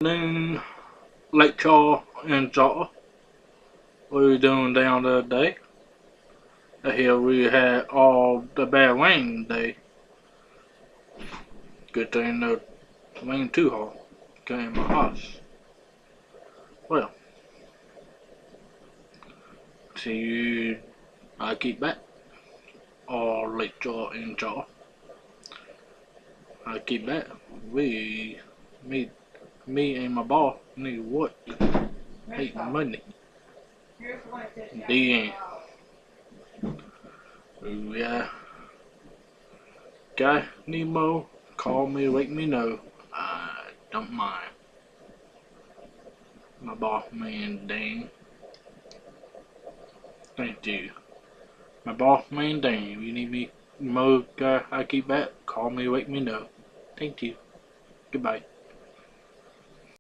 Then Lake Shaw and Jaw. What we doing down the other day? Here we had all the bad rain today. Good thing the rain too hard. Got in my house. Well, see you I keep back. Or Lake Jaw and Jaw. I keep back. Me and my boss need what? Make money. The end. Yeah. Guy, Nemo, call me, let me know. I don't mind. My boss man, dang. Thank you. My boss man, dang. If you need me, Mo, guy, I keep back. Call me, let me know. Thank you. Goodbye.